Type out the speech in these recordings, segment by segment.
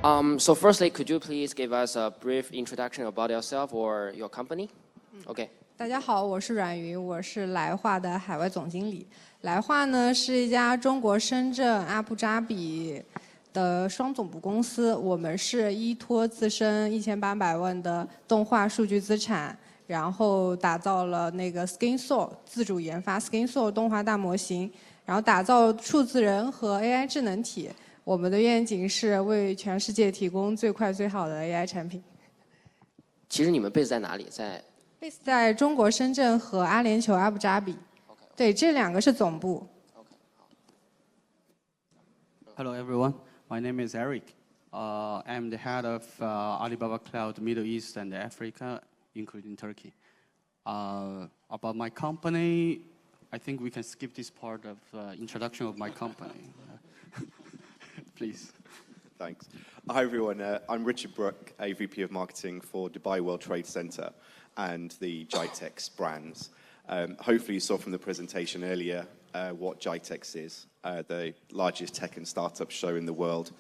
So firstly, could you please give us a brief introduction about yourself or your company? Okay. 大家好，我是阮云，我是来化的海外总经理。来化呢是一家中国深圳、阿布扎比的双总部公司，我们是依托自身1800万的动画数据资产，然后打造了那个 SkinSoul 自主研发 SkinSoul 动画大模型，然后打造数字人和 AI 智能体。我们的愿景是为全世界提供最快最好的 AI 产品。其实你们 base 在哪里？base 在中国深圳和阿联酋阿布扎比。对，这两个是总部。Hello everyone, my name is Eric. I'm the head of Alibaba Cloud Middle East and Africa, including Turkey. About my company, I think we can skip this part of introduction of my company. Please. Thanks. Hi everyone, I'm Richard Brook, AVP of Marketing for Dubai World Trade Center and the GITEX brands. Hopefully you saw from the presentation earlier what GITEX is, the largest tech and startup show in the world,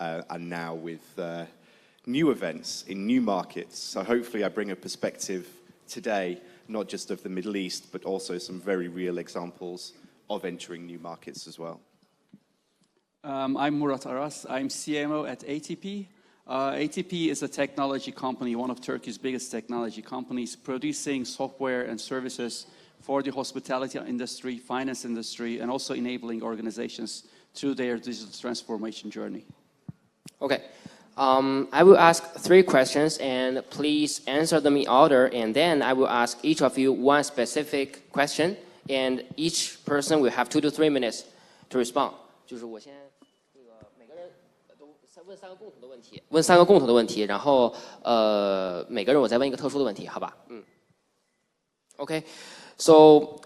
and now with new events in new markets. So hopefully I bring a perspective today, not just of the Middle East, but also some very real examples of entering new markets as well. I'm Murat Aras. I'm CMO at ATP. ATP is a technology company, one of Turkey's biggest technology companies, producing software and services for the hospitality industry, finance industry, and also enabling organizations through their digital transformation journey. Okay. I will ask 3 questions, and please answer them in order, and then I will ask each of you one specific question, and each person will have 2 to 3 minutes to respond. 就是我先每个人都问3个共同的问题，问3个共同的问题，然后每个人我再问一个特殊的问题，好吧？Okay, so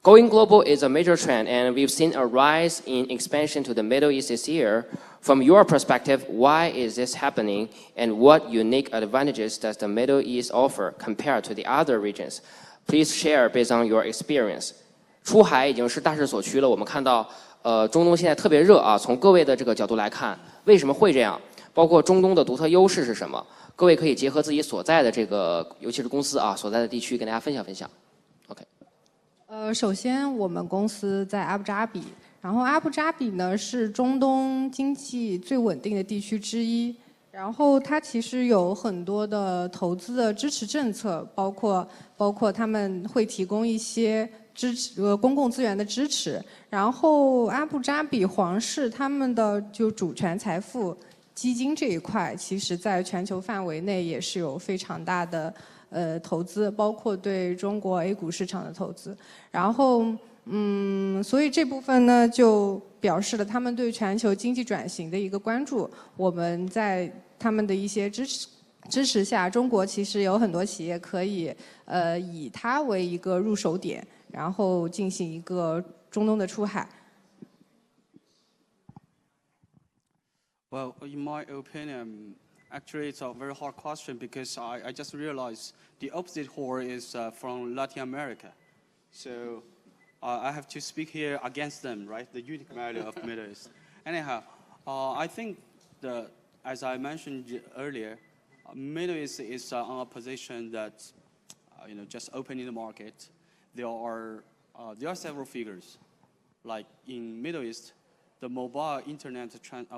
going global is a major trend, and we've seen a rise in expansion to the Middle East this year. From your perspective, why is this happening, and what unique advantages does the Middle East offer compared to the other regions? Please share based on your experience. 出海已经是大势所趋了，我们看到。中东现在特别热啊，从各位的这个角度来看，为什么会这样？包括中东的独特优势是什么？各位可以结合自己所在的这个，尤其是公司啊所在的地区，跟大家分享分享。OK。首先我们公司在阿布扎比，然后阿布扎比呢是中东经济最稳定的地区之一，然后它其实有很多的投资的支持政策，包括他们会提供一些。公共资源的支持，然后阿布扎比皇室他们的就主权财富基金这一块，其实在全球范围内也是有非常大的投资，包括对中国 A 股市场的投资。然后所以这部分呢就表示了他们对全球经济转型的一个关注。我们在他们的一些支持下，中国其实有很多企业可以以它为一个入手点。然后进行一个中东的出海。Well, in my opinion, actually it's a very hard question because I just realized the opposite horror is from Latin America. So I have to speak here against them, right? The unique value of Middle East. Anyhow, I think as I mentioned earlier, Middle East is on a position that, just opening the market. There are several figures, like in Middle East, the mobile internet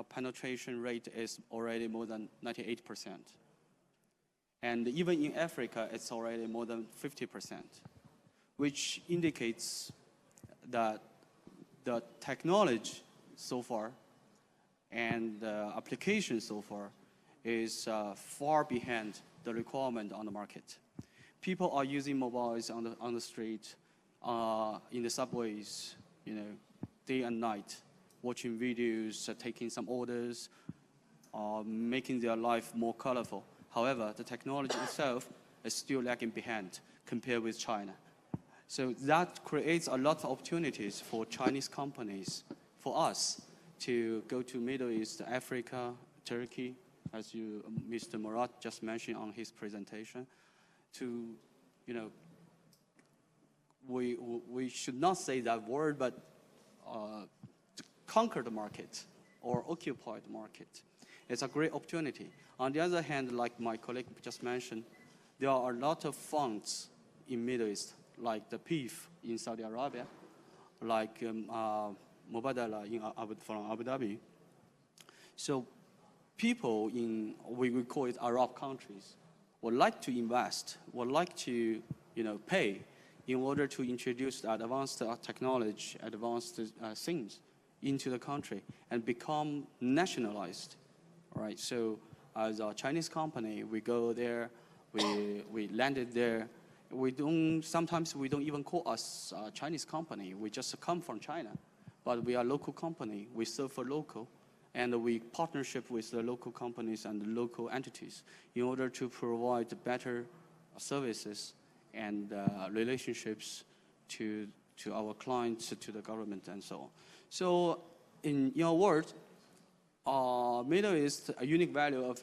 penetration rate is already more than 98%. And even in Africa, it's already more than 50%, which indicates that the technology so far and the application so far is far behind the requirement on the market. People are using mobiles on the street, in the subways, day and night, watching videos, taking some orders, making their life more colorful. However, the technology itself is still lagging behind compared with China. So that creates a lot of opportunities for Chinese companies, for us, to go to Middle East, Africa, Turkey, as Mr. Murat just mentioned on his presentation. To, we should not say that word, but to conquer the market or occupied market. It's a great opportunity. On the other hand, like my colleague just mentioned, there are a lot of funds in Middle East, like the PIF in Saudi Arabia, like Mubadala from Abu Dhabi. So people in, we call it Arab countries, would like to invest, would like to pay in order to introduce advanced technology, advanced things into the country and become nationalized, right? So as a Chinese company, we go there, we landed there. Sometimes we don't even call us a Chinese company. We just come from China, but we are a local company. We serve for local, and we partnership with the local companies and the local entities in order to provide better services and relationships to our clients, to the government, and so on. So in your word, Middle East, a unique value of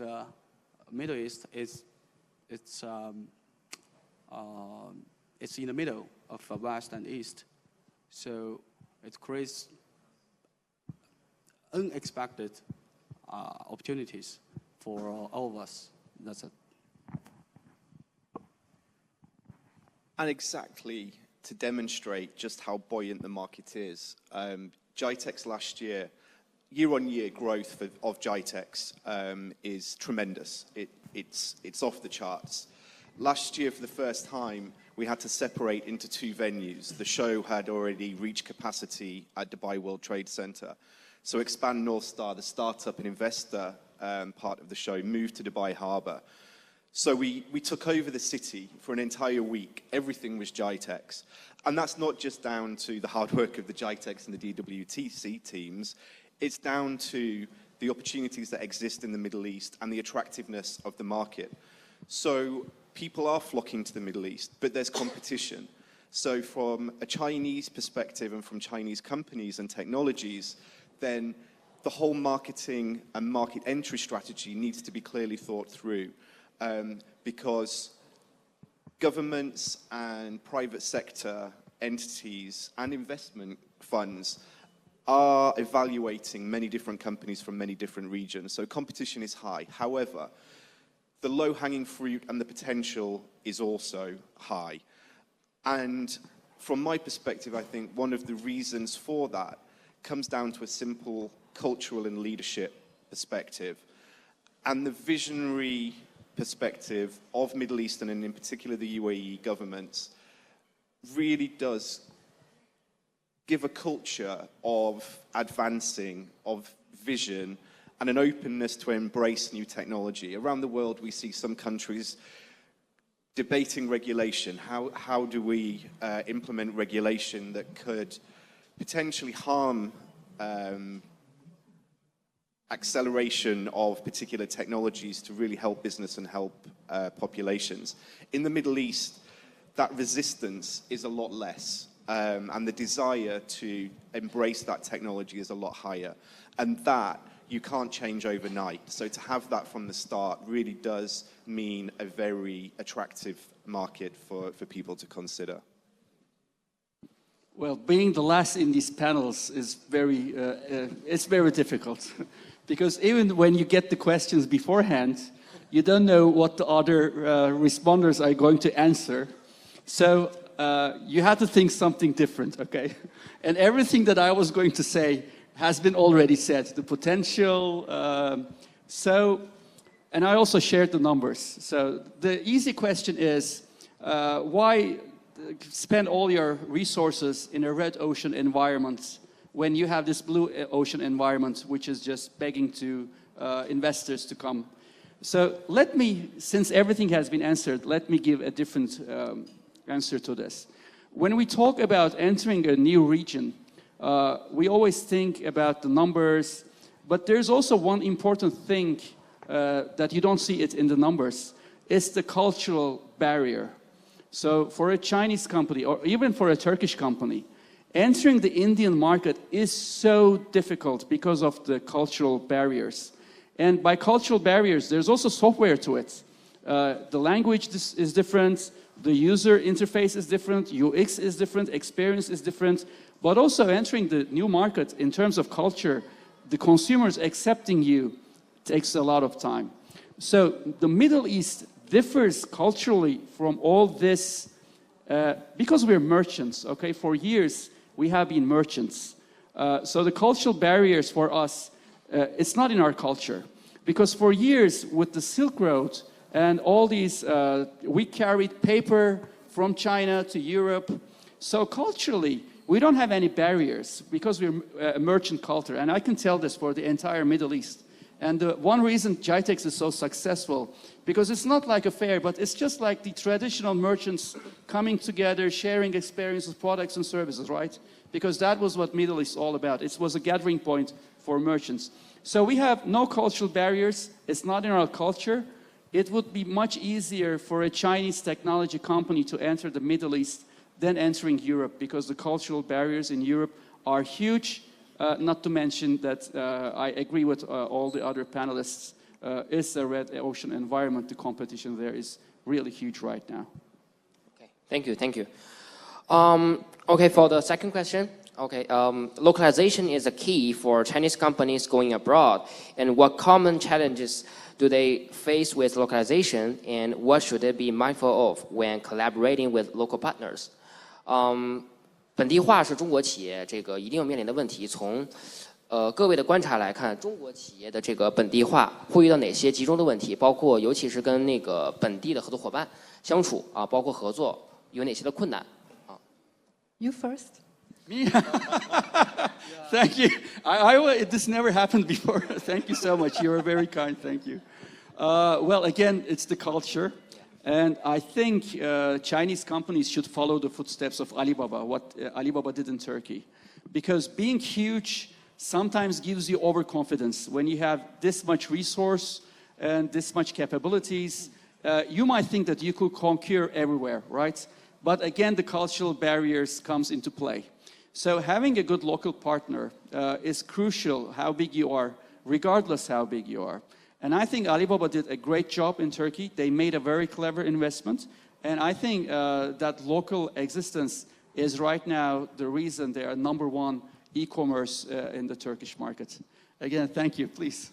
Middle East is it's in the middle of West and East. So it creates unexpected opportunities for all of us. That's it. And exactly to demonstrate just how buoyant the market is, GITEX last year, year-on-year growth of GITEX is tremendous. It's off the charts. Last year, for the first time, we had to separate into two venues. The show had already reached capacity at Dubai World Trade Center. So Expand North Star, the startup and investor part of the show, moved to Dubai Harbour. So we took over the city for an entire week. Everything was GITEX. And that's not just down to the hard work of the GITEX and the DWTC teams. It's down to the opportunities that exist in the Middle East and the attractiveness of the market. So people are flocking to the Middle East, but there's competition. So from a Chinese perspective and from Chinese companies and technologies, then the whole marketing and market entry strategy needs to be clearly thought through. Because governments and private sector entities and investment funds are evaluating many different companies from many different regions. So competition is high. However, the low-hanging fruit and the potential is also high. And from my perspective, I think one of the reasons for that comes down to a simple cultural and leadership perspective. And the visionary perspective of Middle Eastern and in particular the UAE governments really does give a culture of advancing, of vision, and an openness to embrace new technology. Around the world, we see some countries debating regulation. How do we implement regulation that could potentially harm acceleration of particular technologies to really help business and help populations. In the Middle East, that resistance is a lot less, and the desire to embrace that technology is a lot higher. And that you can't change overnight. So to have that from the start really does mean a very attractive market for people to consider. Well, being the last in these panels is it's very difficult. Because even when you get the questions beforehand, you don't know what the other responders are going to answer. So you have to think something different, okay? And everything that I was going to say has been already said, the potential. And I also shared the numbers. So the easy question is, why spend all your resources in a red ocean environment when you have this blue ocean environment, which is just begging to investors to come? So let me, since everything has been answered, let me give a different answer to this. When we talk about entering a new region, we always think about the numbers, but there's also one important thing that you don't see it in the numbers. It's the cultural barrier. So for a Chinese company, or even for a Turkish company, entering the Indian market is so difficult because of the cultural barriers. And by cultural barriers, there's also software to it. The language is different, the user interface is different, UX is different, experience is different, but also entering the new market in terms of culture, the consumers accepting you takes a lot of time. So the Middle East differs culturally from all this because we're merchants, okay? For years, we have been merchants. So the cultural barriers for us, it's not in our culture. Because for years, with the Silk Road and all these, we carried paper from China to Europe. So culturally, we don't have any barriers because we're a merchant culture. And I can tell this for the entire Middle East. And one reason GITEX is so successful, because it's not like a fair, but it's just like the traditional merchants coming together, sharing experiences, products and services, right? Because that was what Middle East is all about. It was a gathering point for merchants. So we have no cultural barriers. It's not in our culture. It would be much easier for a Chinese technology company to enter the Middle East than entering Europe, because the cultural barriers in Europe are huge. Not to mention that I agree with all the other panelists. It's a red ocean environment. The competition there is really huge right now. Okay, thank you, thank you. Okay, for the second question. Okay, localization is a key for Chinese companies going abroad. And what common challenges do they face with localization, and what should they be mindful of when collaborating with local partners? 本地化是中国企业这个一定面临的问题。从各位的观察来看，中国企业的这个本地化会遇到哪些集中的问题？包括尤其是跟那个本地的合作伙伴相处啊，包括合作有哪些的困难啊 You first. Me? Thank you. This never happened before. Thank you so much. You are very kind. Thank you. Well, again, it's the culture. And I think Chinese companies should follow the footsteps of Alibaba, what Alibaba did in Turkey. Because being huge sometimes gives you overconfidence. When you have this much resource and this much capabilities, you might think that you could conquer everywhere, right? But again, the cultural barriers comes into play. So having a good local partner is crucial, how big you are, regardless how big you are. And I think Alibaba did a great job in Turkey. They made a very clever investment. And I think that local existence is right now the reason they are #1 e-commerce in the Turkish market. Again, thank you, please.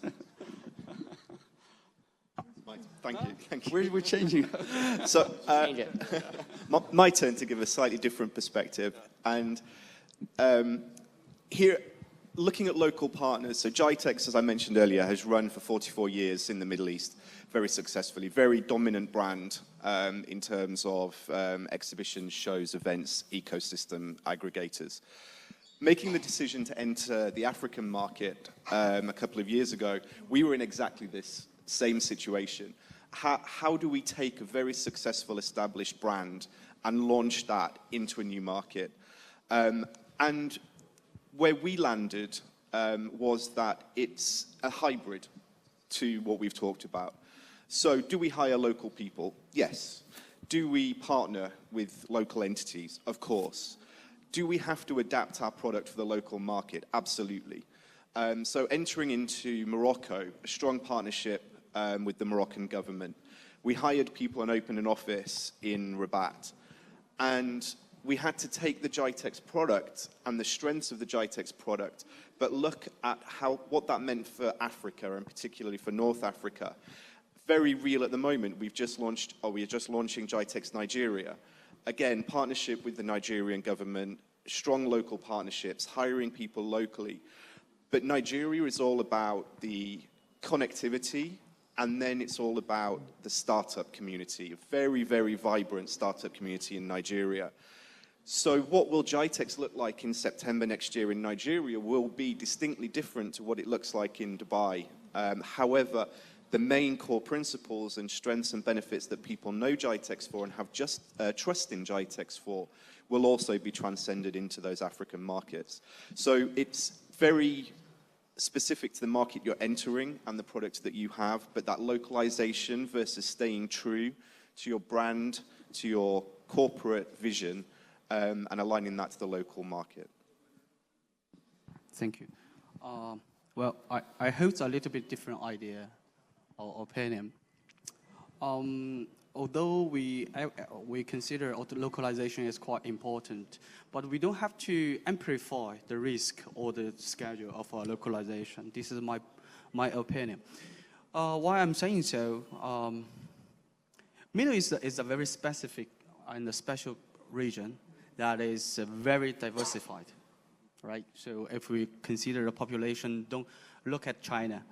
Thank you. Thank you. We're changing. So, Change it. my turn to give a slightly different perspective. And here, looking at local partners, so GITEX, as I mentioned earlier, has run for 44 years in the Middle East, very successfully, very dominant brand in terms of exhibitions, shows, events, ecosystem aggregators. Making the decision to enter the African market a couple of years ago, we were in exactly this same situation. How do we take a very successful established brand and launch that into a new market? And where we landed was that it's a hybrid to what we've talked about. So do we hire local people? Yes. Do we partner with local entities? Of course. Do we have to adapt our product for the local market? Absolutely. So entering into Morocco, a strong partnership with the Moroccan government. We hired people and opened an office in Rabat. And we had to take the GITEX product and the strengths of the GITEX product, but look at what that meant for Africa, and particularly for North Africa. Very real at the moment. We are just launching GITEX Nigeria. Again, partnership with the Nigerian government, strong local partnerships, hiring people locally. But Nigeria is all about the connectivity, and then it's all about the startup community, a very, very vibrant startup community in Nigeria. So what will GITEX look like in September next year in Nigeria will be distinctly different to what it looks like in Dubai. However, the main core principles and strengths and benefits that people know GITEX for and have just trust in GITEX for will also be transcended into those African markets. So it's very specific to the market you're entering and the products that you have, but that localization versus staying true to your brand, to your corporate vision, and aligning that to the local market. Thank you. Well, I hold a little bit different idea or opinion. although we consider localization is quite important, but we don't have to amplify the risk or the schedule of localization. This is my opinion. Why I'm saying so, Middle East is a very specific and a special region that is very diversified, right? So if we consider the population, don't look at China.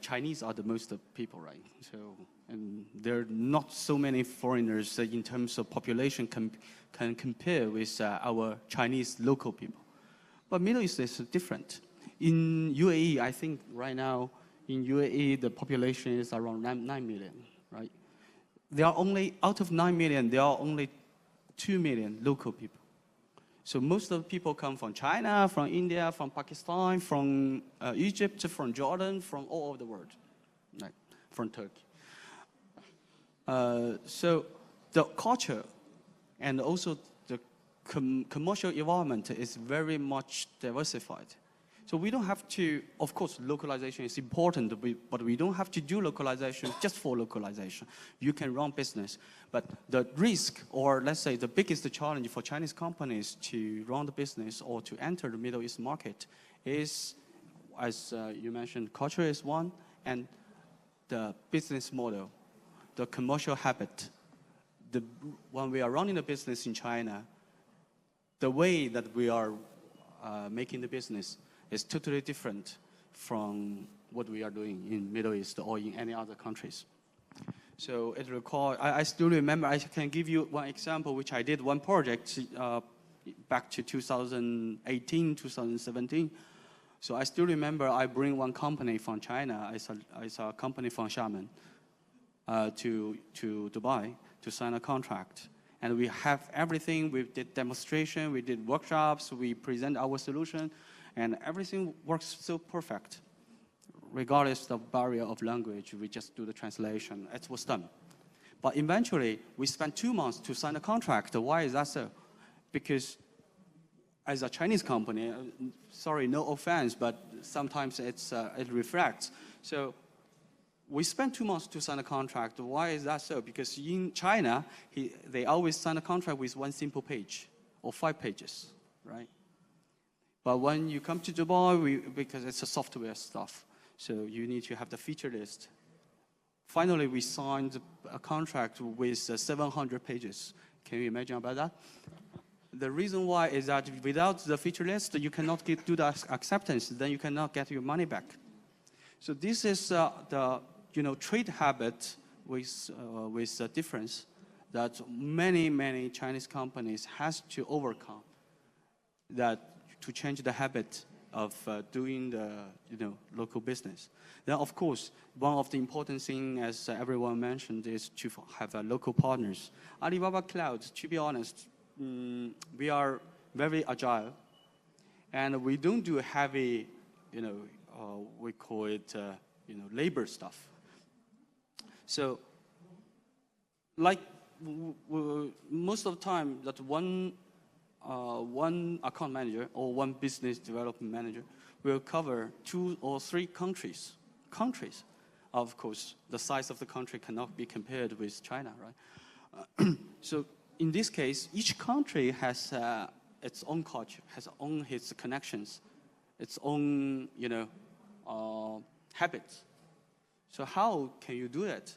Chinese are the most people, right? So, and there are not so many foreigners in terms of population can compare with our Chinese local people. But Middle East is different. In UAE, I think right now, in UAE, the population is around 9 million, right? There are only, out of 9 million, there are only 2 million local people. So most of the people come from China, from India, from Pakistan, from Egypt, from Jordan, from all over the world, right? From Turkey. So the culture and also the commercial environment is very much diversified. So we don't have to, of course, localization is important, but we don't have to do localization just for localization. You can run business, but the risk, or let's say the biggest challenge for Chinese companies to run the business or to enter the Middle East market is, as you mentioned, culture is one, and the business model, the commercial habit. When we are running a business in China, the way that we are making the business is totally different from what we are doing in Middle East or in any other countries. So it requires, I still remember, I can give you one example, which I did one project back to 2018, 2017. So I still remember I bring one company from China, it's a company from Xiamen, to Dubai to sign a contract. And we have everything, we did demonstration, we did workshops, we present our solution, and everything works so perfect. Regardless of the barrier of language, we just do the translation. It was done. But eventually, we spent 2 months to sign a contract. Why is that so? Because as a Chinese company, sorry, no offense, but sometimes it reflects. So we spent 2 months to sign a contract. Why is that so? Because in China, they always sign a contract with one simple page or 5 pages, right? But when you come to Dubai, because it's a software stuff, so you need to have the feature list. Finally, we signed a contract with 700 pages. Can you imagine about that? The reason why is that without the feature list, you cannot do the acceptance. Then you cannot get your money back. So this is the trade habit with a difference that many Chinese companies has to overcome. That to change the habit of doing the local business. Then, of course, one of the important things, as everyone mentioned, is to have local partners. Alibaba Cloud, to be honest, we are very agile, and we don't do heavy, we call it, labor stuff. So, like most of the time, that one account manager or one business development manager will cover 2 or 3 countries. Of course, the size of the country cannot be compared with China, right? So in this case, each country has its own culture, has its connections, its own, habits. So how can you do that?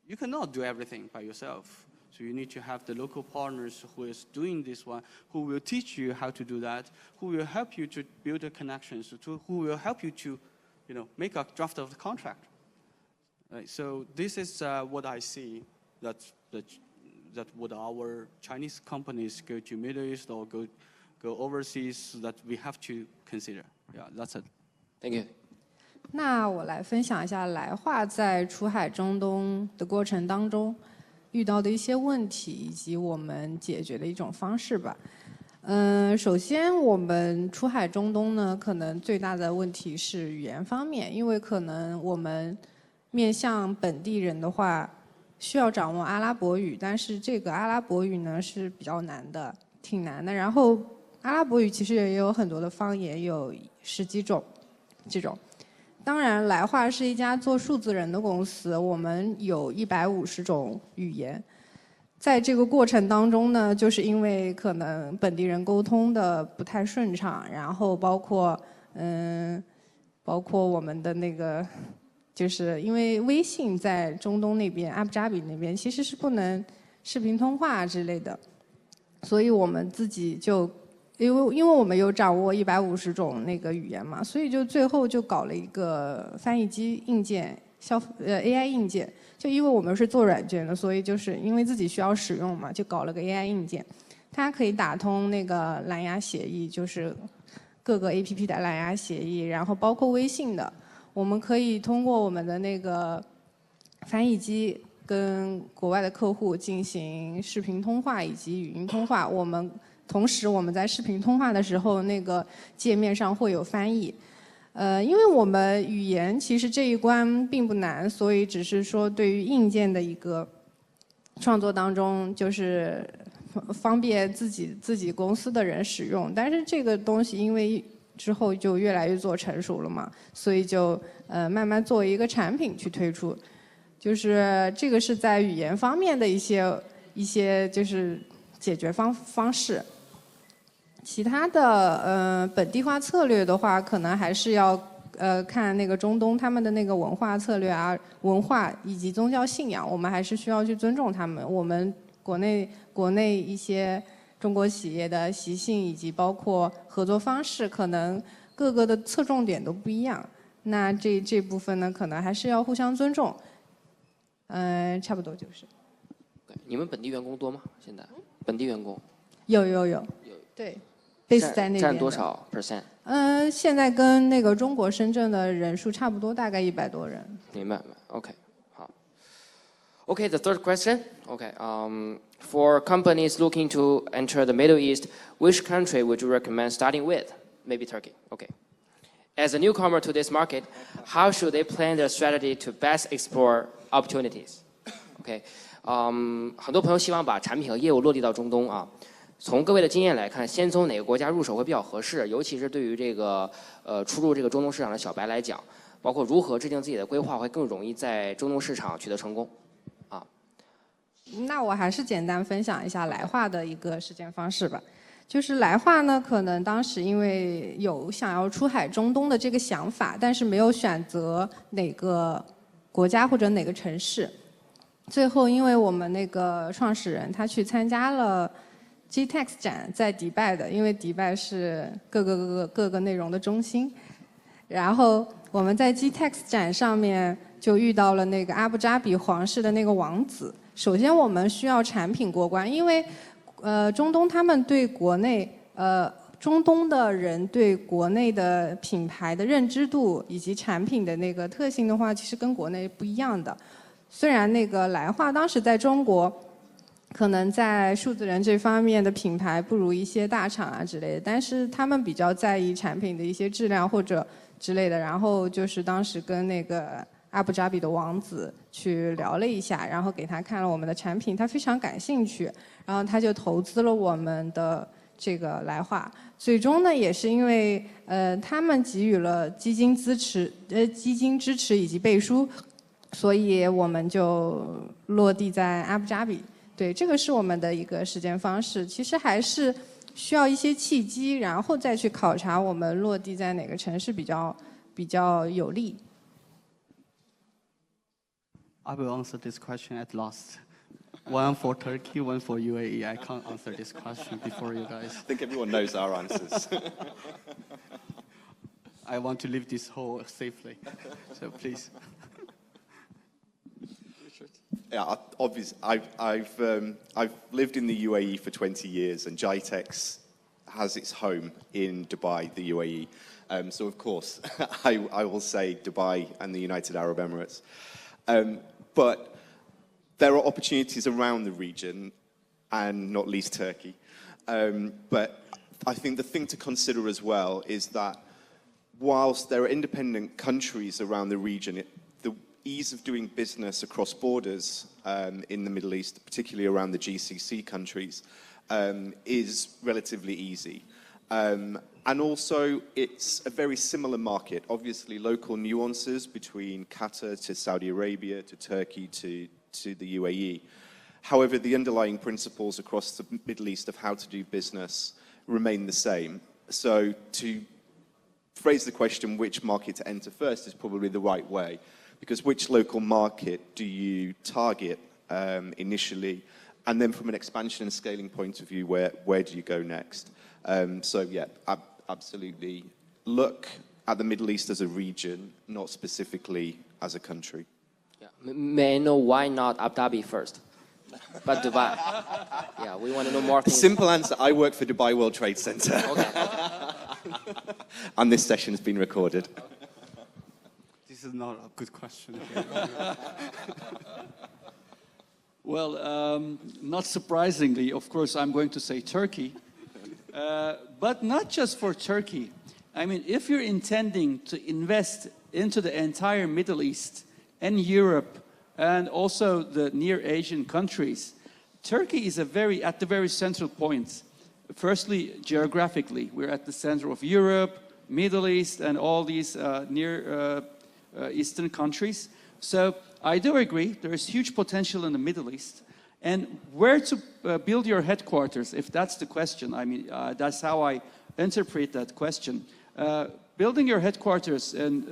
You cannot do everything by yourself. So you need to have the local partners who is doing this one, who will teach you how to do that, who will help you to build the connections, who will help you to, make a draft of the contract. Right? So this is what I see that would our Chinese companies go to Middle East or go overseas that we have to consider. Yeah, that's it. Thank you. 那我来分享一下来化在出海中东的过程当中遇到的一些问题，以及我们解决的一种方式吧。首先我们出海中东呢，可能最大的问题是语言方面，因为可能我们面向本地人的话，需要掌握阿拉伯语，但是这个阿拉伯语呢是比较难的，挺难的。然后阿拉伯语其实也有很多的方言，有10几种这种。当然，来化是一家做数字人的公司，我们有150种语言。在这个过程当中呢，就是因为可能本地人沟通的不太顺畅，然后包括我们的那个，就是因为微信在中东那边阿布扎比那边其实是不能视频通话之类的，所以我们自己就因为我们有掌握150种那个语言嘛，所以就最后就搞了一个翻译机硬件，AI 硬件。就因为我们是做软件的，所以就是因为自己需要使用嘛，就搞了个 AI 硬件，它可以打通那个蓝牙协议，就是各个 APP 的蓝牙协议，然后包括微信的，我们可以通过我们的那个翻译机跟国外的客户进行视频通话以及语音通话。同时我们在视频通话的时候，那个界面上会有翻译。因为我们语言其实这一关并不难，所以只是说对于硬件的一个创作当中，就是方便自己公司的人使用。但是这个东西因为之后就越来越做成熟了嘛，所以就慢慢作为一个产品去推出。就是这个是在语言方面的一些就是解决方式。其他的本地化策略的话，可能还是要看那个中东他们的那个文化策略啊，文化以及宗教信仰，我们还是需要去尊重他们。我们国内一些中国企业的习性以及包括合作方式，可能各个的侧重点都不一样。那这部分呢，可能还是要互相尊重。差不多就是。你们本地员工多吗？现在本地员工有，对。base 在那边占多少 percent？ 现在跟那个中国深圳的人数差不多，大概100多人。明白 ，OK， 好。Okay, the third question. Okay, for companies looking to enter the Middle East, which country would you recommend starting with? Maybe Turkey. Okay. As a newcomer to this market, how should they plan their strategy to best explore opportunities? Okay. 很多朋友希望把产品和业务落地到中东啊。从各位的经验来看，先从哪个国家入手会比较合适？尤其是对于这个初入这个中东市场的小白来讲，包括如何制定自己的规划，会更容易在中东市场取得成功。啊，那我还是简单分享一下来化的一个实践方式吧。就是来化呢，可能当时因为有想要出海中东的这个想法，但是没有选择哪个国家或者哪个城市。最后，因为我们那个创始人他去参加了GTEX 展，在迪拜的，因为迪拜是各个内容的中心。然后我们在 GTEX 展上面就遇到了那个阿布扎比皇室的那个王子。首先我们需要产品过关，因为中东他们对国内中东的人对国内的品牌的认知度以及产品的那个特性的话，其实跟国内不一样的。虽然那个来化当时在中国可能在数字人这方面的品牌不如一些大厂啊之类的，但是他们比较在意产品的一些质量或者之类的。然后就是当时跟那个阿布扎比的王子去聊了一下，然后给他看了我们的产品，他非常感兴趣，然后他就投资了我们的这个来化。最终呢，也是因为他们给予了基金支持以及背书，所以我们就落地在阿布扎比。对，这个是我们的一个实践方式。其实还是需要一些契机，然后再去考察我们落地在哪个城市比较有利。I will answer this question at last. One for Turkey, one for UAE. I can't answer this question before you guys. I think everyone knows our answers. I want to leave this hole safely, so please. Yeah, obviously, I've lived in the UAE for 20 years, and GITEX has its home in Dubai, the UAE. So of course, I will say Dubai and the United Arab Emirates. But there are opportunities around the region, and not least Turkey. But I think the thing to consider as well is that whilst there are independent countries around the region, the ease of doing business across borders in the Middle East, particularly around the GCC countries, is relatively easy. And also, it's a very similar market. Obviously, local nuances between Qatar to Saudi Arabia to Turkey to the UAE. However, the underlying principles across the Middle East of how to do business remain the same. So to phrase the question, which market to enter first, is probably the right way. Because which local market do you target initially? And then from an expansion and scaling point of view, where do you go next? So yeah, absolutely. Look at the Middle East as a region, not specifically as a country. Yeah. May I know why not Abu Dhabi first, but Dubai? Yeah, we want to know more things. Simple answer, I work for Dubai World Trade Center. Okay. And this session has been recorded. This is not a good question. Well, not surprisingly, of course, I'm going to say Turkey. But not just for Turkey. I mean, if you're intending to invest into the entire Middle East and Europe and also the near Asian countries, Turkey is at the very central point. Firstly, geographically, we're at the center of Europe, Middle East, and all these near Eastern countries. So I do agree, there is huge potential in the Middle East. And where to build your headquarters, if that's the question, I mean, that's how I interpret that question. Building your headquarters in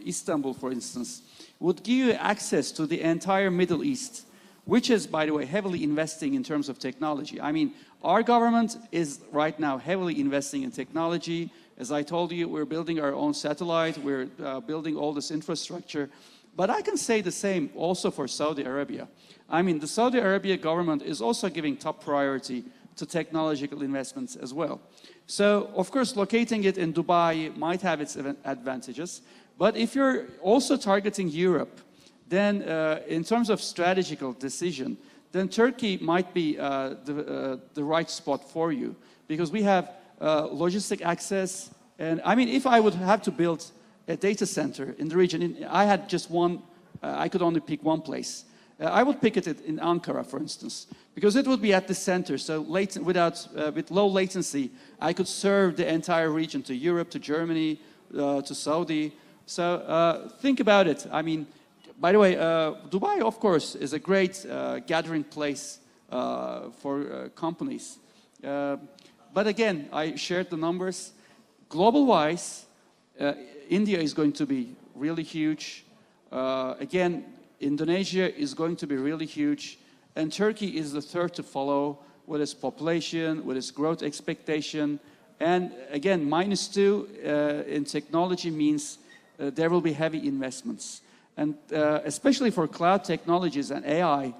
Istanbul, for instance, would give you access to the entire Middle East, which is, by the way, heavily investing in terms of technology. I mean, our government is right now heavily investing in technology. As I told you, we're building our own satellite, we're building all this infrastructure. But I can say the same also for Saudi Arabia. I mean, the Saudi Arabia government is also giving top priority to technological investments as well. So, of course, locating it in Dubai might have its advantages. But if you're also targeting Europe, then in terms of strategical decision, then Turkey might be the right spot for you. Because we have logistic access. And I mean, if I would have to build a data center in the region, I had just one, I could only pick one place. I would pick it in Ankara, for instance, because it would be at the center. So with low latency, I could serve the entire region, to Europe, to Germany, to Saudi. So think about it. I mean, by the way, Dubai, of course, is a great gathering place for companies. But again, I shared the numbers. Global-wise, India is going to be really huge. Again, Indonesia is going to be really huge. And Turkey is the third to follow with its population, with its growth expectation. And again, -2 in technology means there will be heavy investments. And especially for cloud technologies and AI,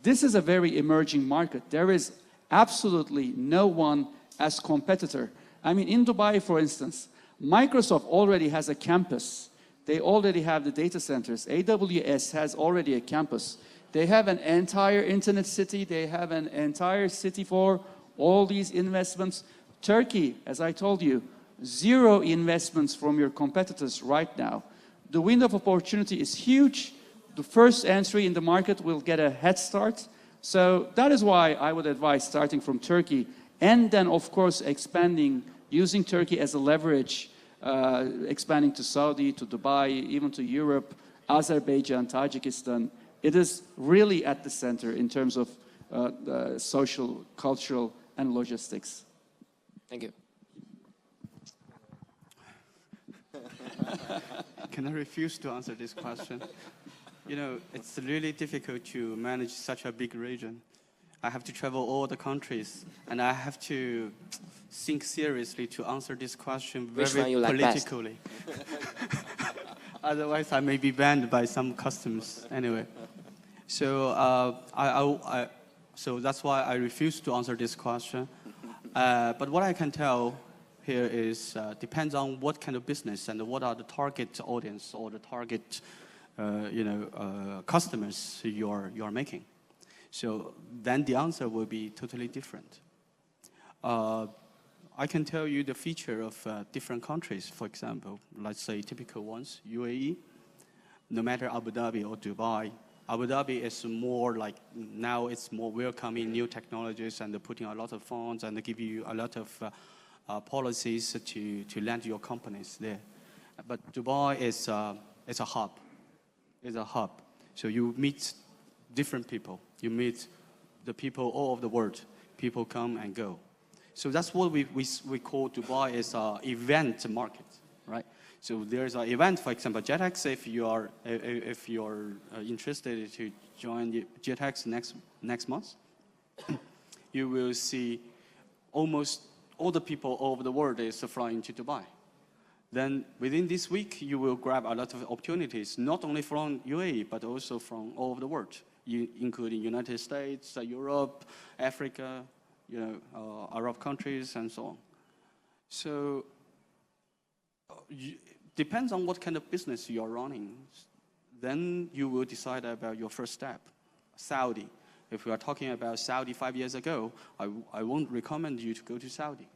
this is a very emerging market. There is absolutely no one as competitor. I mean, in Dubai, for instance, Microsoft already has a campus. They already have the data centers. AWS has already a campus. They have an entire internet city. They have an entire city for all these investments. Turkey, as I told you, 0 investments from your competitors right now. The window of opportunity is huge. The first entry in the market will get a head start. So that is why I would advise starting from Turkey and then, of course, expanding, using Turkey as a leverage, expanding to Saudi, to Dubai, even to Europe, Azerbaijan, Tajikistan. It is really at the center in terms of social, cultural, and logistics. Thank you. Can I refuse to answer this question? You know, it's really difficult to manage such a big region. I have to travel all the countries, and I have to think seriously to answer this question very politically. Otherwise, I may be banned by some customs anyway. So, so that's why I refuse to answer this question. But what I can tell here is depends on what kind of business and what are the target audience or the target, customers you're making. So then the answer will be totally different. I can tell you the feature of different countries. For example, let's say typical ones, UAE, no matter Abu Dhabi or Dubai. Abu Dhabi is more like, now it's more welcoming new technologies and putting a lot of funds and give you a lot of policies to land your companies there. But Dubai is a hub. It's a hub. So you meet different people. You meet the people all over the world. People come and go. So that's what we call Dubai is an event market, right? So there's an event, for example, JetX. If you're interested to join JetX next month, you will see almost all the people all over the world is flying to Dubai. Then within this week, you will grab a lot of opportunities, not only from UAE, but also from all over the world, including United States, Europe, Africa, Arab countries, and so on. So depends on what kind of business you are running. Then you will decide about your first step. Saudi. If we are talking about Saudi 5 years ago, I won't recommend you to go to Saudi.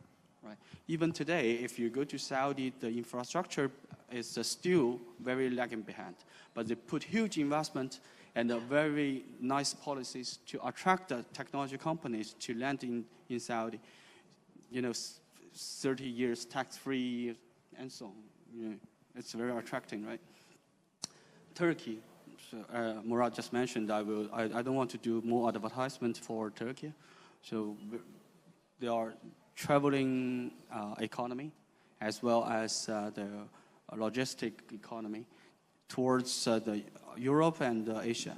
Right? Even today, if you go to Saudi, the infrastructure is still very lagging behind. But they put huge investment and very nice policies to attract the technology companies to land in Saudi. 30 years tax-free and so on. It's very attracting, right? Turkey. So, Murat just mentioned I don't want to do more advertisement for Turkey. So they are traveling economy as well as the logistic economy towards the Europe and Asia.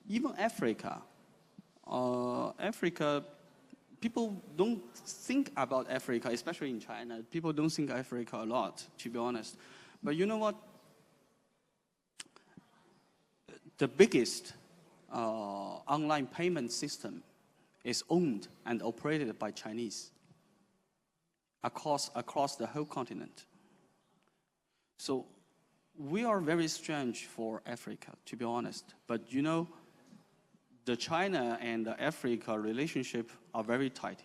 Even Africa. People don't think about Africa, especially in China. People don't think Africa a lot, to be honest. But you know what? The biggest online payment system is owned and operated by Chinese across the whole continent. So we are very strange for Africa, to be honest. But the China and the Africa relationship are very tight.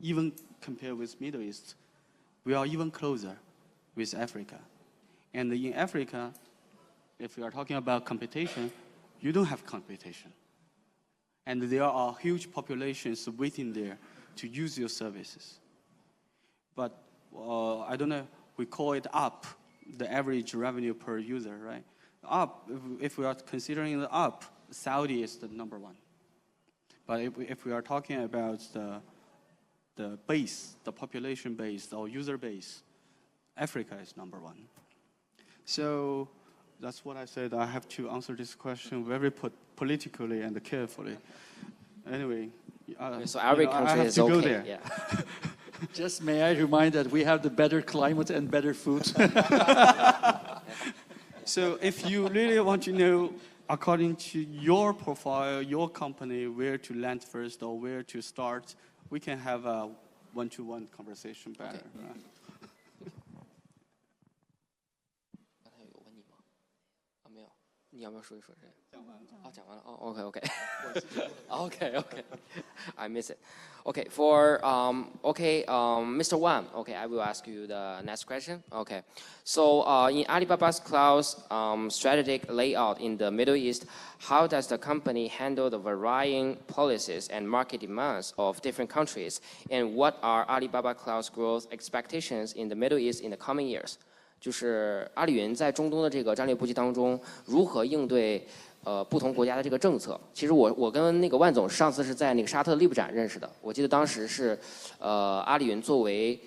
Even compared with Middle East, we are even closer with Africa. And in Africa, if we are talking about competition, you don't have competition. And there are huge populations waiting there to use your services. But I don't know, we call it up, the average revenue per user, right? Up, if we are considering the up, Saudi is the number one. But if we are talking about the base, the population base, or user base, Africa is number one. So that's what I said. I have to answer this question very politically and carefully. Anyway, so every country I have is to okay. go there. Yeah. Just may I remind that we have the better climate and better food. So if you really want to know, according to your profile, your company, where to land first or where to start, we can have a one-to-one conversation better. Okay. Right? Okay. I miss it. Okay, for Mr. Wan. Okay, I will ask you the next question. Okay, so in Alibaba's cloud's strategic layout in the Middle East, how does the company handle the varying policies and market demands of different countries? And what are Alibaba Cloud's growth expectations in the Middle East in the coming years? 就是阿里云在中东的这个战略布局当中，如何应对不同国家的这个政策？其实我跟那个万总上次是在那个沙特的利布展认识的，我记得当时是阿里云作为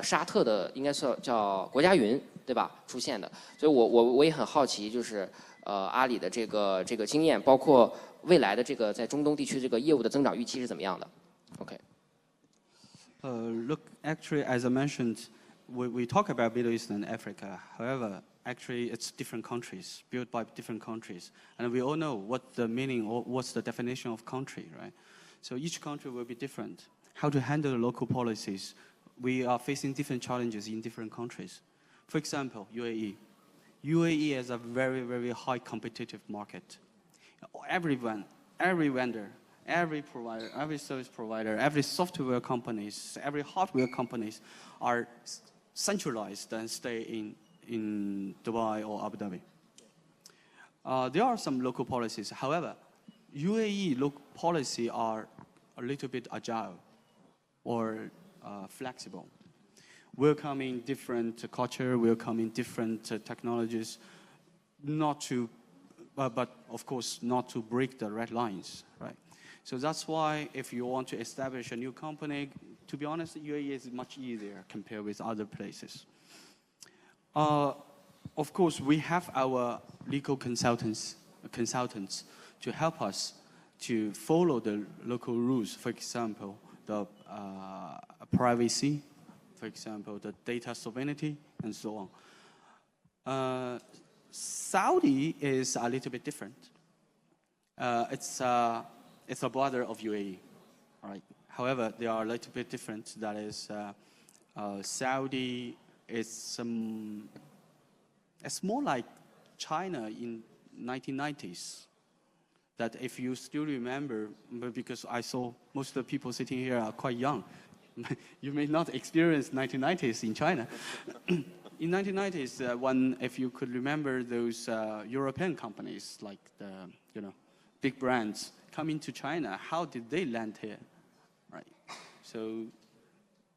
沙特的应该是叫国家云对吧出现的，所以我也很好奇，就是阿里的这个经验，包括未来的这个在中东地区这个业务的增长预期是怎么样的 ？OK。Look, actually, as I mentioned. We talk about Middle East and Africa. However, actually, it's different countries, built by different countries. And we all know what the meaning or what's the definition of country, right? So each country will be different. How to handle the local policies. We are facing different challenges in different countries. For example, UAE. UAE is a very, very high competitive market. Everyone, every vendor, every provider, every service provider, every software companies, every hardware companies are centralized and stay in Dubai or Abu Dhabi. There are some local policies. However, UAE local policy are a little bit agile or flexible, welcoming different culture, welcoming different technologies, not to, but of course not to break the red lines, right? So that's why if you want to establish a new company, to be honest, UAE is much easier compared with other places. Of course, we have our legal consultants to help us to follow the local rules. For example, the privacy, for example, the data sovereignty, and so on. Saudi is a little bit different. It's a border of UAE, right? However, they are a little bit different. That is, Saudi is it's more like China in 1990s. That if you still remember, because I saw most of the people sitting here are quite young, you may not experience 1990s in China. In 1990s, if you could remember those European companies like the big brands coming to China, how did they land here, right? So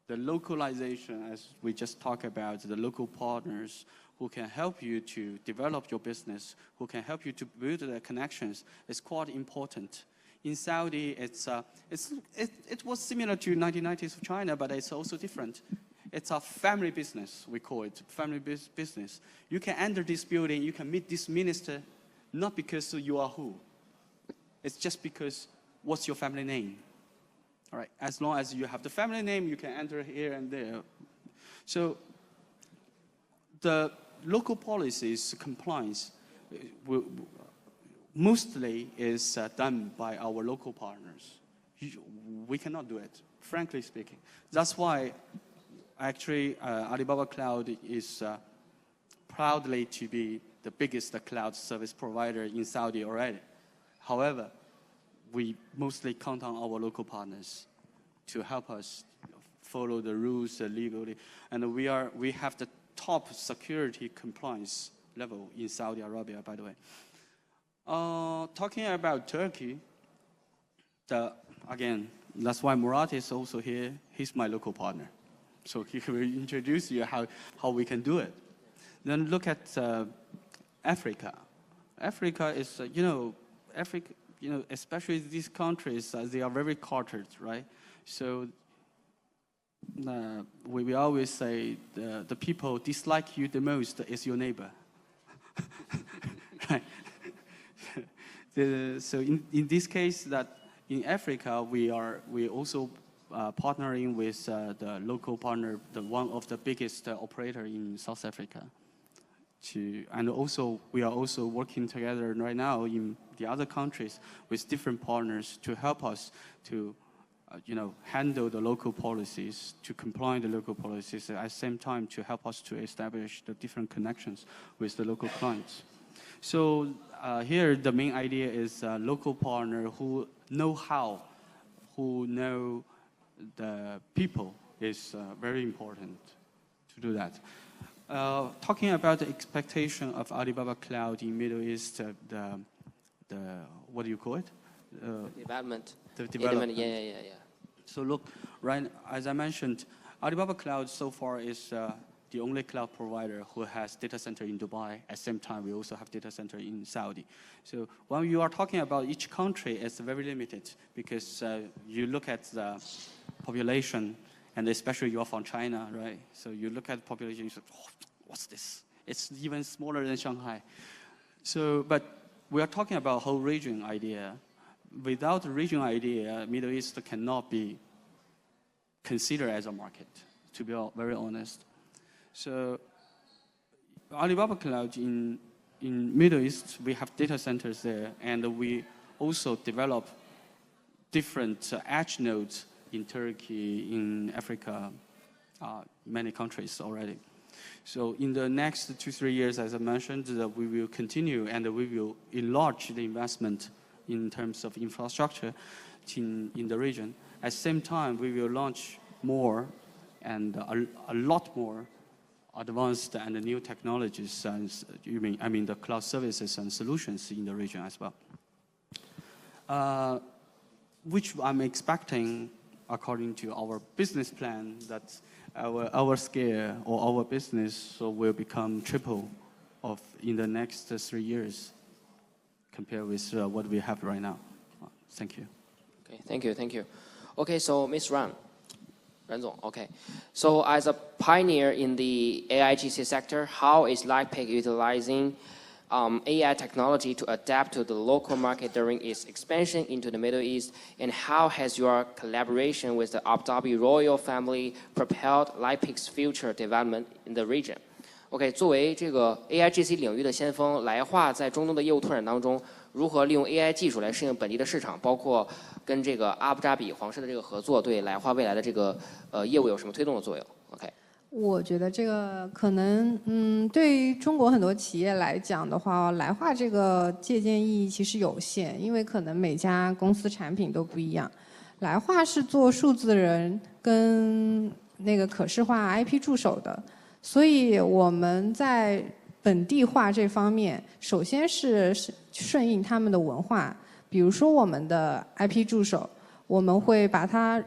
the localization, as we just talked about, the local partners who can help you to develop your business, who can help you to build the connections, is quite important. In Saudi, it was similar to 1990s of China, but it's also different. It's a family business, we call it, family business. You can enter this building, you can meet this minister, not because you are who. It's just because what's your family name? All right, as long as you have the family name, you can enter here and there. So the local policies compliance mostly is done by our local partners. We cannot do it, frankly speaking. That's why actually Alibaba Cloud is proudly to be the biggest cloud service provider in Saudi already. However, we mostly count on our local partners to help us follow the rules legally. And we have the top security compliance level in Saudi Arabia, by the way. Talking about Turkey, again, that's why Murat is also here. He's my local partner. So he will introduce you how we can do it. Then look at Africa. Africa is, especially these countries, they are very cultured, right? So we always say the people dislike you the most is your neighbor. Right? So in this case, that in Africa, we also partnering with the local partner, one of the biggest operator in South Africa. And also, we are also working together right now in the other countries with different partners to help us to handle the local policies, to comply with the local policies, at the same time to help us to establish the different connections with the local clients. So here, the main idea is a local partner who know how, who know the people is very important to do that. Talking about the expectation of Alibaba Cloud in Middle East, what do you call it? Development. The development. Yeah. So look, right, as I mentioned, Alibaba Cloud so far is the only cloud provider who has data center in Dubai. At the same time, we also have data center in Saudi. So when you are talking about each country, it's very limited because you look at the population, and especially you are from China, right? So you look at the population, you say, oh, what's this? It's even smaller than Shanghai. So, but we are talking about whole region idea. Without the region idea, Middle East cannot be considered as a market, to be very honest. So Alibaba Cloud in Middle East, we have data centers there, and we also develop different edge nodes in Turkey, in Africa, many countries already. So in the next 2-3 years, as I mentioned, we will continue and we will enlarge the investment in terms of infrastructure in the region. At the same time, we will launch more and a lot more advanced and new technologies, the cloud services and solutions in the region as well. Which I'm expecting according to our business plan, that our scale or our business will become triple of in the next 3 years compared with what we have right now. Thank you. Okay, thank you. Okay, so Ms. Ruan Zong, okay. So as a pioneer in the AIGC sector, how is LAiPIC utilizing AI technology to adapt to the local market during its expansion into the Middle East? And how has your collaboration with the Abu Dhabi royal family propelled LAiPIC's future development in the region? OK， 作为这个 AIGC 领域的先锋，来化在中东的业务拓展当中，如何利用 AI 技术来适应本地的市场，包括跟这个阿布扎比皇室的这个合作，对来化未来的这个业务有什么推动的作用 ？OK。我觉得这个可能，对于中国很多企业来讲的话，来化这个借鉴意义其实有限，因为可能每家公司产品都不一样。来化是做数字人跟那个可视化 IP 助手的，所以我们在本地化这方面，首先是顺应他们的文化，比如说我们的 IP 助手，我们会把它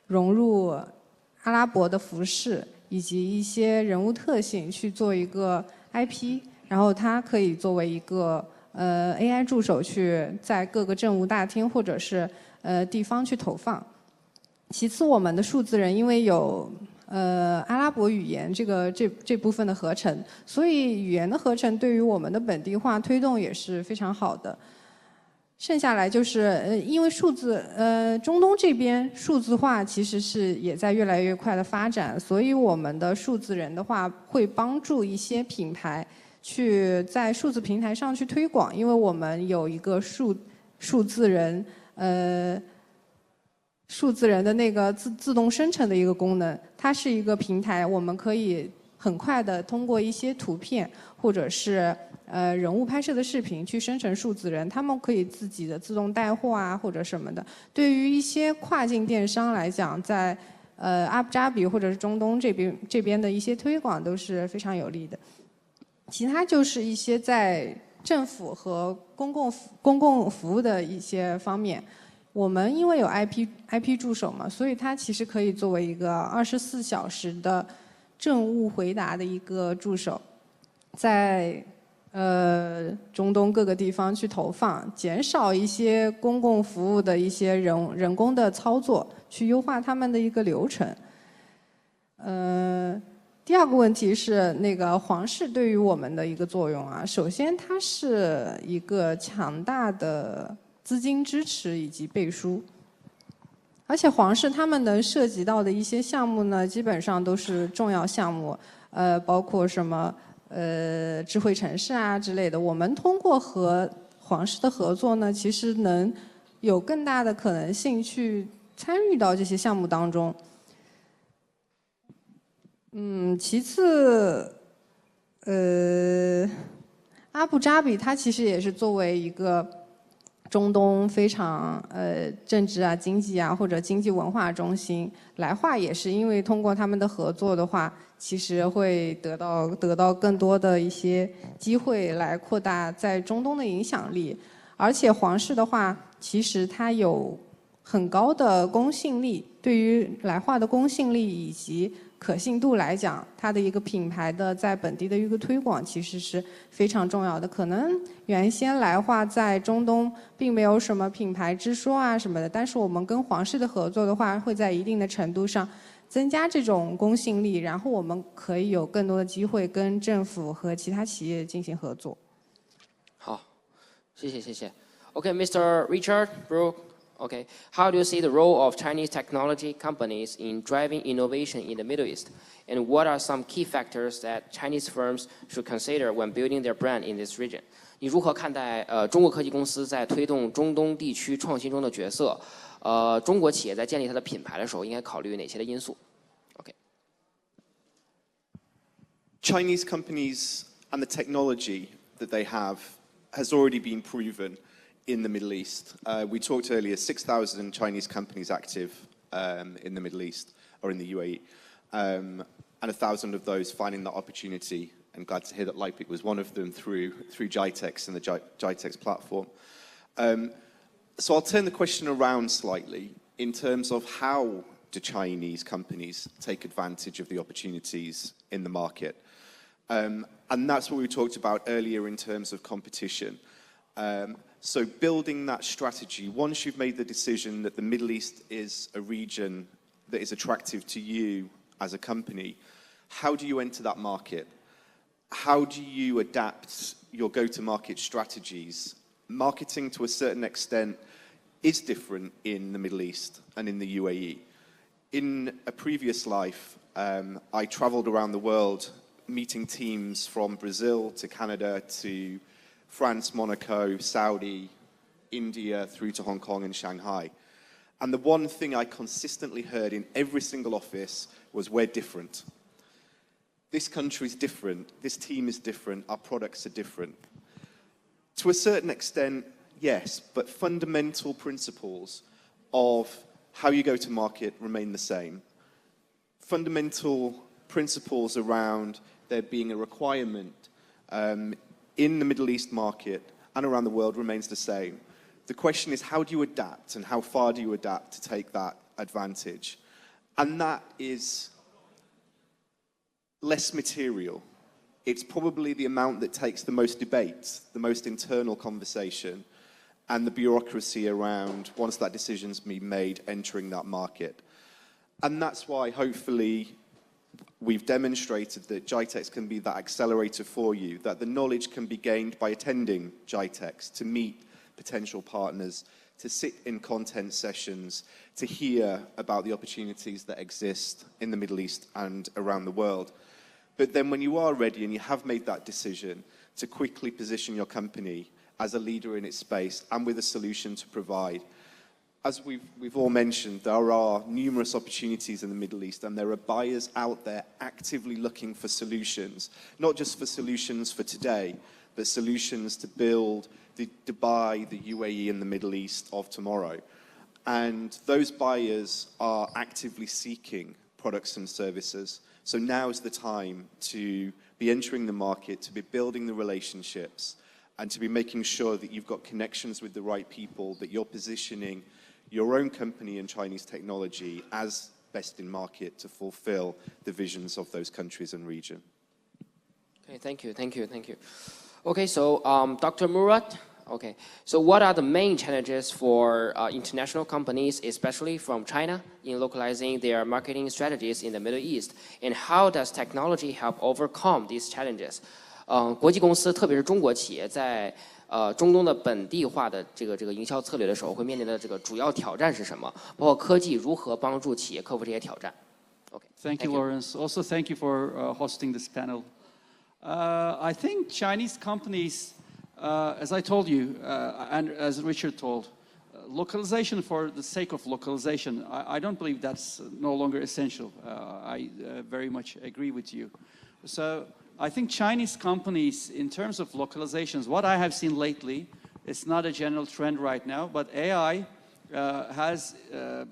融入阿拉伯的服饰。以及一些人物特性去做一个 IP， 然后它可以作为一个AI 助手去在各个政务大厅或者是地方去投放。其次，我们的数字人因为有阿拉伯语言这部分的合成，所以语言的合成对于我们的本地化推动也是非常好的。剩下来就是因为中东这边数字化其实是也在越来越快的发展，所以我们的数字人的话会帮助一些品牌去在数字平台上去推广，因为我们有一个数字人的那个自动生成的一个功能，它是一个平台，我们可以很快的通过一些图片或者是人物拍摄的视频去生成数字人，他们可以自己的自动带货啊或者什么的。对于一些跨境电商来讲，在阿布扎比或者是中东这边的一些推广都是非常有利的。其他就是一些在政府和公共服务的一些方面，我们因为有 IP 助手嘛，所以它其实可以作为一个24小时的政务回答的一个助手，在中东各个地方去投放，减少一些公共服务的一些人工的操作，去优化他们的一个流程。第二个问题是那个皇室对于我们的一个作用啊，首先它是一个强大的资金支持以及背书，而且皇室他们能涉及到的一些项目呢，基本上都是重要项目，包括什么智慧城市啊之类的。我们通过和皇室的合作呢，其实能有更大的可能性去参与到这些项目当中。其次，阿布扎比它其实也是作为一个中东非常政治啊、经济啊或者经济文化中心，来化也是因为通过他们的合作的话，其实会得到更多的一些机会来扩大在中东的影响力。而且皇室的话，其实它有很高的公信力，对于来化的公信力以及可信度来讲，它的一个品牌的在本地的一个推广其实是非常重要的。可能原先来化在中东并没有什么品牌之说啊什么的，但是我们跟皇室的合作的话，会在一定的程度上增加这种公信力，然后我们可以有更多的机会跟政府和其他企业进行合作。好，谢谢。Okay, Mr. Richard Brook. Okay, how do you see the role of Chinese technology companies in driving innovation in the Middle East? And what are some key factors that Chinese firms should consider when building their brand in this region? 你如何看待中国科技公司在推动中东地区创新中的角色？中国企业在建立它的品牌的时候，应该考虑哪些的因素 ？Okay. Chinese companies and the technology that they have has already been proven in the Middle East. We talked earlier, 6,000 Chinese companies active in the Middle East or in the UAE, and 1,000 of those finding that opportunity. And glad to hear that LAiPIC was one of them through GITEX and the GITEX platform. So I'll turn the question around slightly. in terms of how do Chinese companies take advantage of the opportunities in the market. And that's what we talked about earlier in terms of competition. So building that strategy, once you've made the decision that the Middle East is a region that is attractive to you as a company, how do you enter that market? How do you adapt your go-to-market strategies? Marketing, to a certain extent, is different in the Middle East and in the UAE. In a previous life, I traveled around the world meeting teams from Brazil to Canada to France, Monaco, Saudi, India, through to Hong Kong and Shanghai. And the one thing I consistently heard in every single office was, we're different. This country is different, this team is different, our products are different. To a certain extent, yes, but fundamental principles of how you go to market remain the same. Fundamental principles around there being a requirement in the Middle East market and around the world remains the same. The question is, how do you adapt and how far do you adapt to take that advantage? And that is less material. It's probably the amount that takes the most debate, the most internal conversation, and the bureaucracy around, once that decision's been made, entering that market. And that's why, hopefully, we've demonstrated that GITEX can be that accelerator for you, that the knowledge can be gained by attending GITEX, to meet potential partners, to sit in content sessions, to hear about the opportunities that exist in the Middle East and around the world. But then when you are ready and you have made that decision, to quickly position your company as a leader in its space and with a solution to provide. As we've all mentioned, there are numerous opportunities in the Middle East, and there are buyers out there actively looking for solutions, not just for solutions for today, but solutions to build the Dubai, the UAE, and the Middle East of tomorrow. And those buyers are actively seeking products and services. So now is the time to be entering the market, to be building the relationships, and to be making sure that you've got connections with the right people, that you're positioning your own company and Chinese technology as best in market to fulfill the visions of those countries and region. Okay, thank you. Okay, so Dr. Murat, okay, so what are the main challenges for international companies, especially from China, in localizing their marketing strategies in the Middle East? And how does technology help overcome these challenges? 国际公司，特别是中国企业，在中东的本地化的这个营销策略的时候，会面临的这个主要挑战是什么？包括科技如何帮助企业克服这些挑战 ？Okay. Thank you, Laurence. Also, thank you for hosting this panel. I think Chinese companies, as I told you, and as Richard told, localization for the sake of localization, I don't believe that's no longer essential. I very much agree with you. So I think Chinese companies, in terms of localizations, what I have seen lately, it's not a general trend right now, but AI has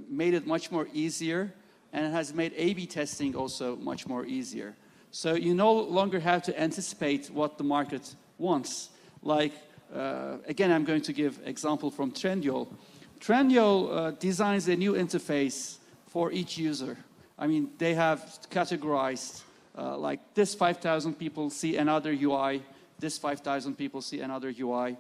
made it much more easier, and it has made A/B testing also much more easier. So you no longer have to anticipate what the market wants. Like, again, I'm going to give example from Trendyol. Trendyol designs a new interface for each user. I mean, they have categorized like this 5,000 people see another UI, this 5,000 people see another UI.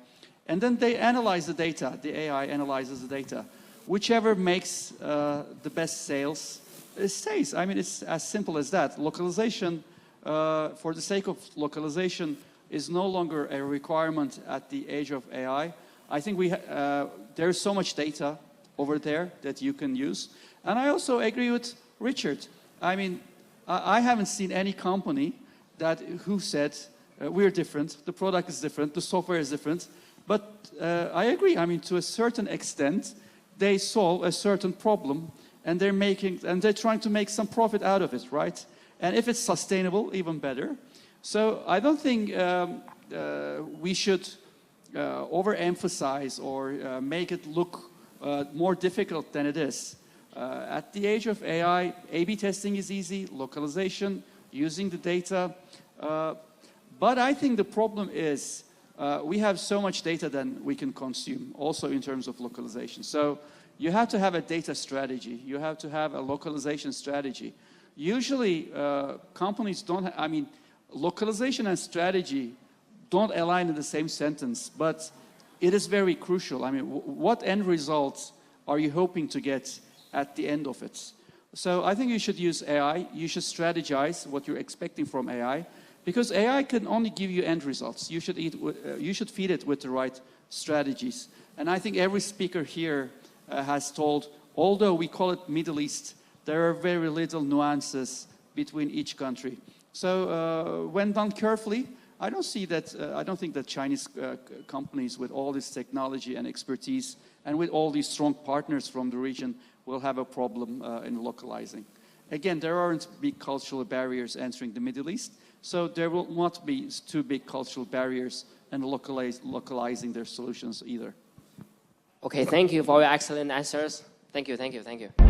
And then they analyze the data, the AI analyzes the data. Whichever makes the best sales, it stays. I mean, it's as simple as that. Localization, for the sake of localization, is no longer a requirement at the age of AI. I think there's so much data over there that you can use. And I also agree with Richard. I mean, I haven't seen any company who said, we're different, the product is different, the software is different. But I agree, I mean, to a certain extent, they solve a certain problem, and they're trying to make some profit out of it, right? And if it's sustainable, even better. So I don't think we should overemphasize or make it look more difficult than it is. At the age of AI, A/B testing is easy, localization, using the data. But I think the problem is we have so much data that we can consume, also in terms of localization. So you have to have a data strategy. You have to have a localization strategy. Usually, companies don't, I mean, localization and strategy don't align in the same sentence, but it is very crucial. I mean, what end results are you hoping to get at the end of it? So I think you should use AI. You should strategize what you're expecting from AI, because AI can only give you end results. You should feed it with the right strategies. And I think every speaker here has told, although we call it Middle East, there are very little nuances between each country. So when done carefully, I don't think that Chinese companies with all this technology and expertise and with all these strong partners from the region will have a problem in localizing. Again, there aren't big cultural barriers entering the Middle East, so there will not be too big cultural barriers in localizing their solutions either. Okay, thank you for your excellent answers. Thank you, thank you, thank you.